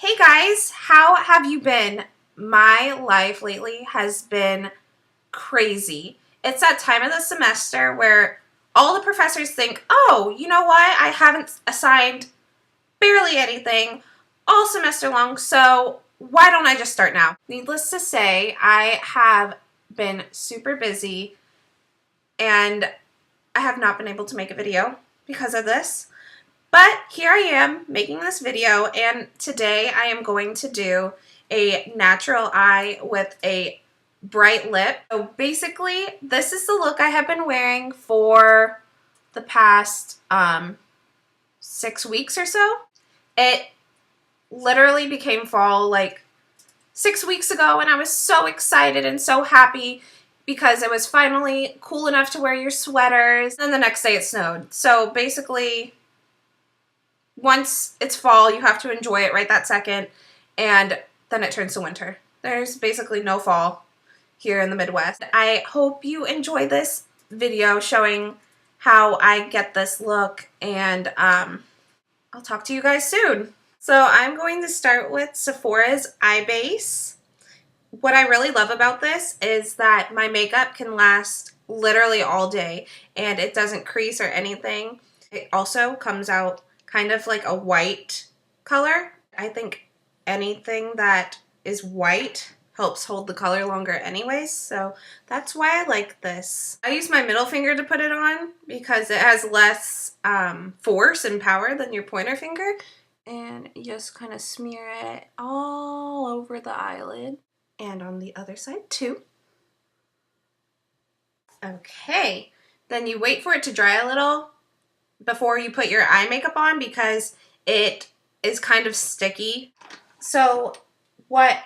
Hey guys, how have you been? My life lately has been crazy. It's that time of the semester where all the professors think, oh, you know what? I haven't assigned barely anything all semester long, so why don't I just start now? Needless to say, I have been super busy and I have not been able to make a video because of this. But here I am making this video, and today I am going to do a natural eye with a bright lip. So basically, this is the look I have been wearing for the past 6 weeks or so. It literally became fall like 6 weeks ago, and I was so excited and so happy because it was finally cool enough to wear your sweaters. And the next day it snowed. So basically, once it's fall, you have to enjoy it right that second, and then it turns to winter. There's basically no fall here in the Midwest. I hope you enjoy this video showing how I get this look, and I'll talk to you guys soon. So I'm going to start with Sephora's eye base. What I really love about this is that my makeup can last literally all day, and it doesn't crease or anything. It also comes out kind of like a white color. I think anything that is white helps hold the color longer anyways, so that's why I like this. I use my middle finger to put it on because it has less force and power than your pointer finger. And you just kind of smear it all over the eyelid and on the other side too. Okay, then you wait for it to dry a little before you put your eye makeup on because it is kind of sticky. So what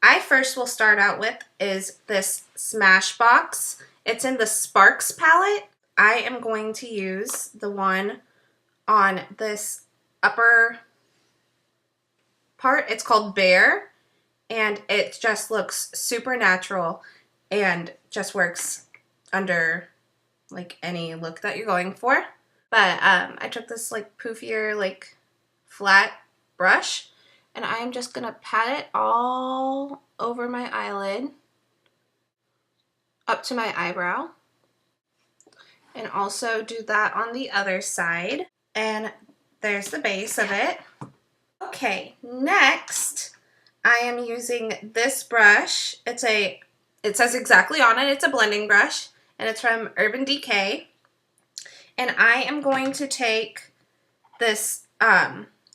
I first will start out with is this Smashbox. It's in the Sparks palette. I am going to use the one on this upper part. It's called Bare, and it just looks super natural and just works under like any look that you're going for. But I took this like poofier, like flat brush, and I am just gonna pat it all over my eyelid up to my eyebrow, and also do that on the other side. And there's the base of it. Okay, next I am using this brush. It says exactly on it, it's a blending brush, and it's from Urban Decay. And I am going to take this,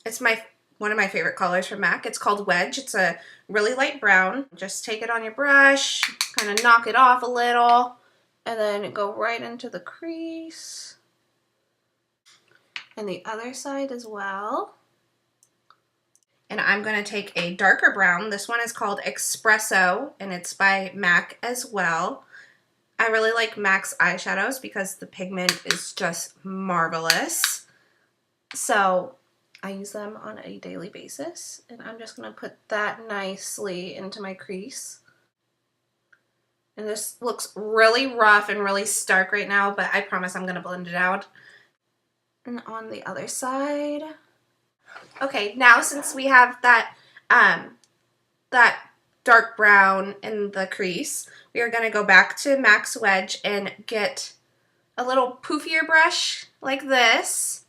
it's one of my favorite colors from MAC. It's called Wedge. It's a really light brown. Just take it on your brush, kind of knock it off a little, and then go right into the crease. And the other side as well. And I'm going to take a darker brown. This one is called Espresso, and it's by MAC as well. I really like MAC's eyeshadows because the pigment is just marvelous. So I use them on a daily basis, and I'm just going to put that nicely into my crease. And this looks really rough and really stark right now, but I promise I'm going to blend it out. And on the other side. Okay, now since we have that dark brown in the crease, we are going to go back to MAC's Wedge and get a little poofier brush like this.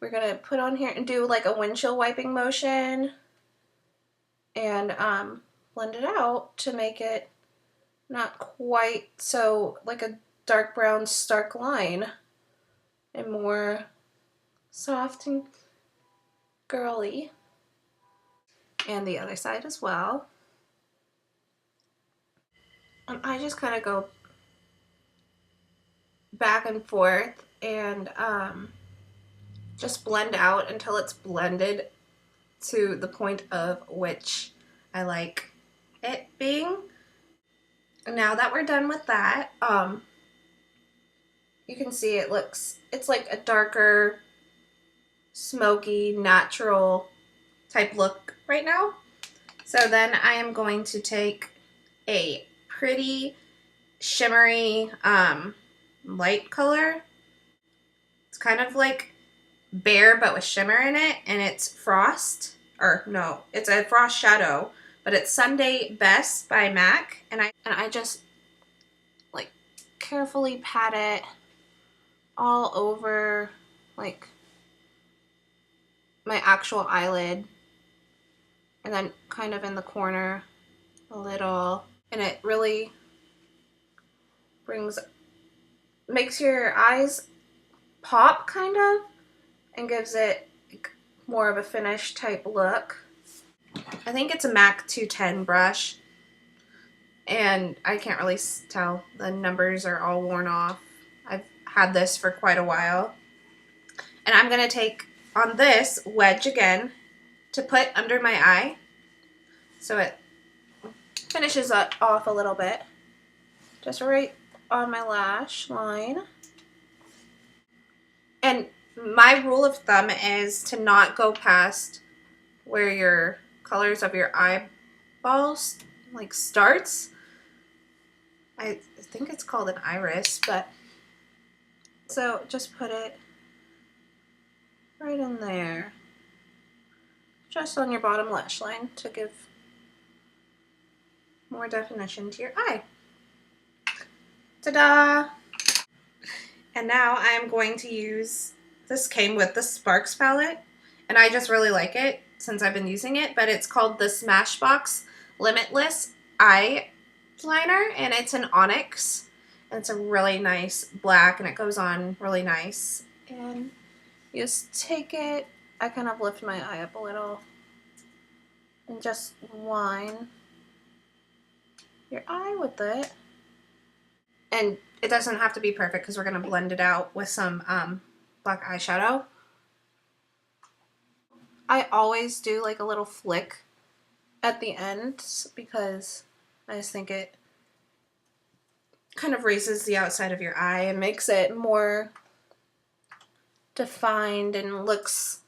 We're going to put on here and do like a windshield wiping motion and blend it out to make it not quite so like a dark brown stark line and more soft and girly. And the other side as well. And I just kind of go back and forth and just blend out until it's blended to the point of which I like it being. Now that we're done with that, you can see it's like a darker, smoky, natural type look right now. So then I am going to take a pretty shimmery light color. It's kind of like Bare but with shimmer in it, and it's Frost or no, it's a Frost Shadow, but it's Sunday Best by MAC, and I just like carefully pat it all over like my actual eyelid, and then kind of in the corner a little, and it really makes your eyes pop kind of, and gives it more of a finished type look. I think it's a MAC 210 brush, and I can't really tell. The numbers are all worn off. I've had this for quite a while. And I'm going to take on this wedge again to put under my eye so it finishes off a little bit. Just right on my lash line. And my rule of thumb is to not go past where your colors of your eyeballs like starts. I think it's called an iris, but so just put it right in there, just on your bottom lash line to give more definition to your eye. Ta-da! And now I'm going to use, this came with the Sparks palette, and I just really like it since I've been using it, but it's called the Smashbox Limitless Eyeliner, and it's an Onyx, and it's a really nice black, and it goes on really nice. And you just take it, I kind of lift my eye up a little, and just line your eye with it. And it doesn't have to be perfect because we're going to blend it out with some black eyeshadow. I always do like a little flick at the end because I just think it kind of raises the outside of your eye and makes it more defined and looks,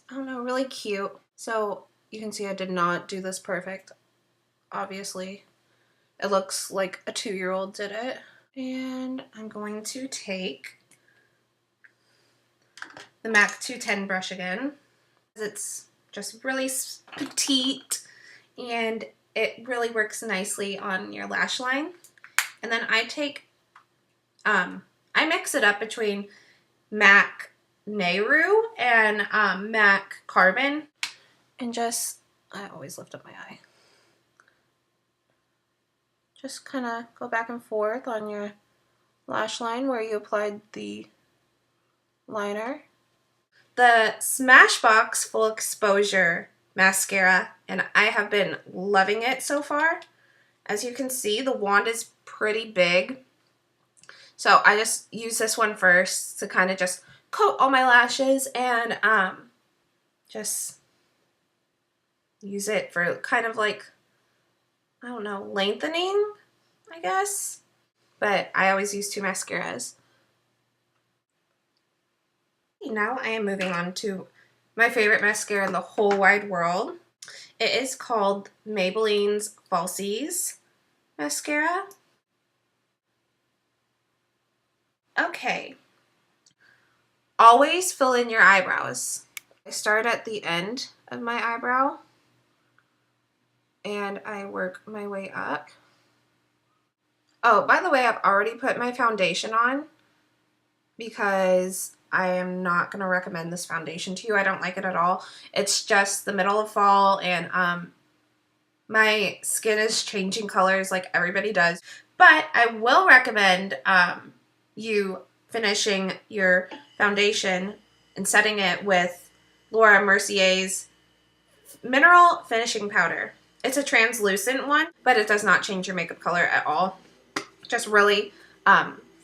I don't know, really cute. So you can see I did not do this perfect, obviously. It looks like a 2-year-old did it. And I'm going to take the MAC 210 brush again. It's just really petite and it really works nicely on your lash line. And then I take, I mix it up between MAC Nehru and MAC Carbon. And just, I always lift up my eye. Just kind of go back and forth on your lash line where you applied the liner. The Smashbox Full Exposure Mascara, and I have been loving it so far. As you can see, the wand is pretty big. So I just use this one first to kind of just coat all my lashes and just use it for kind of like, I don't know, lengthening, I guess. But I always use 2 mascaras. Now I am moving on to my favorite mascara in the whole wide world. It is called Maybelline's Falsies mascara. Okay. Always fill in your eyebrows. I start at the end of my eyebrow and I work my way up. Oh, by the way, I've already put my foundation on because I am not going to recommend this foundation to you. I don't like it at all. It's just the middle of fall and my skin is changing colors like everybody does. But I will recommend you finishing your foundation and setting it with Laura Mercier's Mineral Finishing Powder. It's a translucent one, but it does not change your makeup color at all. Just really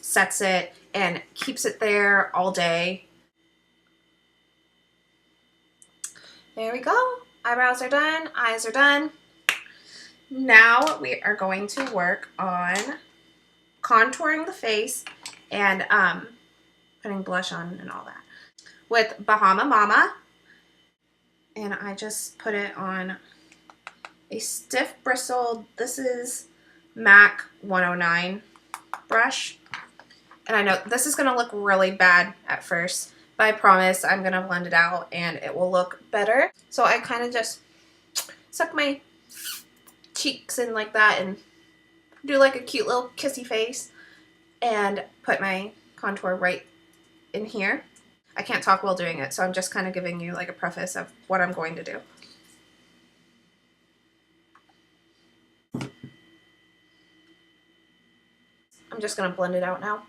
sets it and keeps it there all day. There we go. Eyebrows are done. Eyes are done. Now we are going to work on contouring the face and putting blush on and all that with Bahama Mama. And I just put it on a stiff bristled, this is MAC 109 brush. And I know this is going to look really bad at first, but I promise I'm going to blend it out and it will look better. So I kind of just suck my cheeks in like that and do like a cute little kissy face and put my contour right in here. I can't talk while doing it, so I'm just kind of giving you like a preface of what I'm going to do. I'm just going to blend it out now.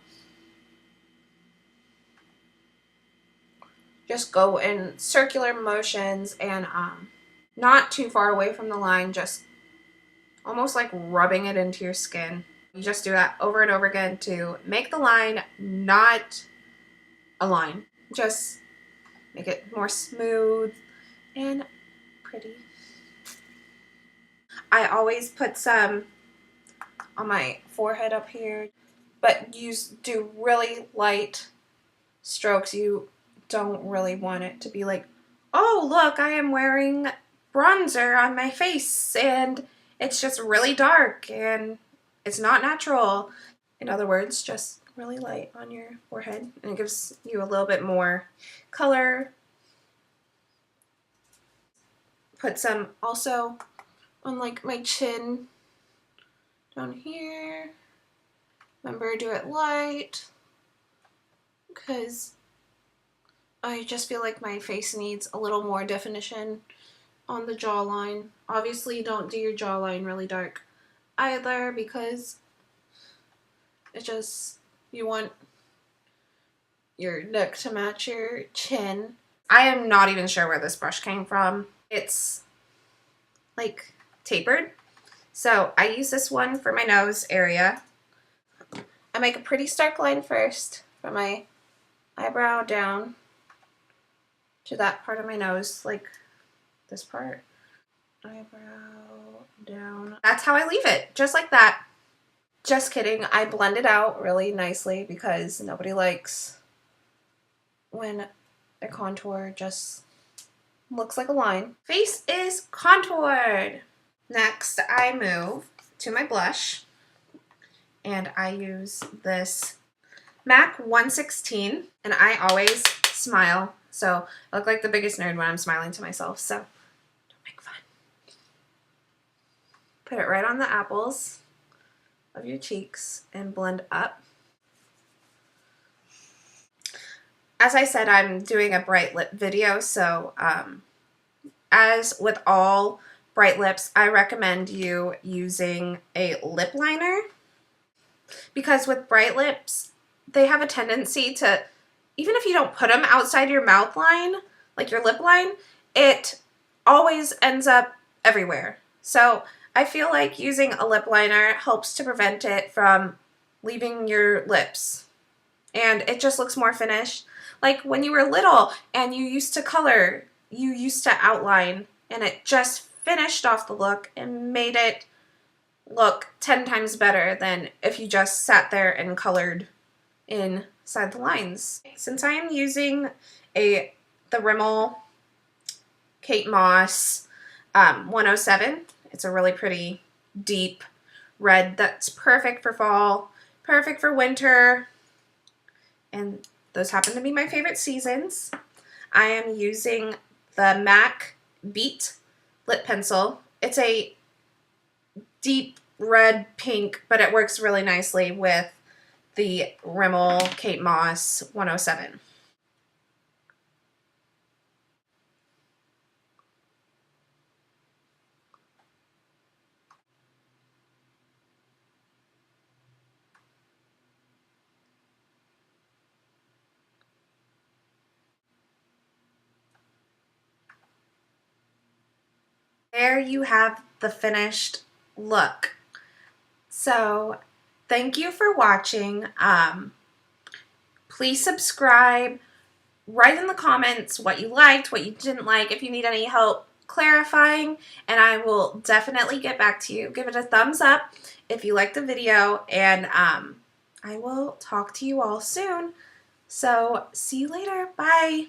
Just go in circular motions and not too far away from the line, just almost like rubbing it into your skin. You just do that over and over again to make the line not a line. Just make it more smooth and pretty. I always put some on my forehead up here, but do really light strokes. You don't really want it to be like, oh look, I am wearing bronzer on my face and it's just really dark and it's not natural. In other words, just really light on your forehead, and it gives you a little bit more color. Put some also on like my chin down here. Remember, do it light because I just feel like my face needs a little more definition on the jawline. Obviously, don't do your jawline really dark either because it just, you want your neck to match your chin. I am not even sure where this brush came from. It's like tapered. So I use this one for my nose area. I make a pretty stark line first from my eyebrow down to that part of my nose, like this part. Eyebrow down. That's how I leave it, just like that. Just kidding, I blend it out really nicely because nobody likes when a contour just looks like a line. Face is contoured. Next, I move to my blush, and I use this MAC 116, and I always smile, so I look like the biggest nerd when I'm smiling to myself, so don't make fun. Put it right on the apples of your cheeks and blend up. As I said, I'm doing a bright lip video, so as with all bright lips, I recommend you using a lip liner, because with bright lips, they have a tendency to, even if you don't put them outside your mouth line, like your lip line, it always ends up everywhere. So I feel like using a lip liner helps to prevent it from leaving your lips, and it just looks more finished. Like when you were little and you used to color, you used to outline, and it just finished off the look and made it look 10 times better than if you just sat there and colored inside the lines. Since I am using the Rimmel Kate Moss 107, it's a really pretty deep red that's perfect for fall, perfect for winter, and those happen to be my favorite seasons. I am using the MAC Beat lip pencil. It's a deep red pink, but it works really nicely with the Rimmel Kate Moss 107. There you have the finished look. So thank you for watching. Please subscribe. Write in the comments what you liked, what you didn't like, if you need any help clarifying, and I will definitely get back to you. Give it a thumbs up if you liked the video, and I will talk to you all soon. So see you later. Bye.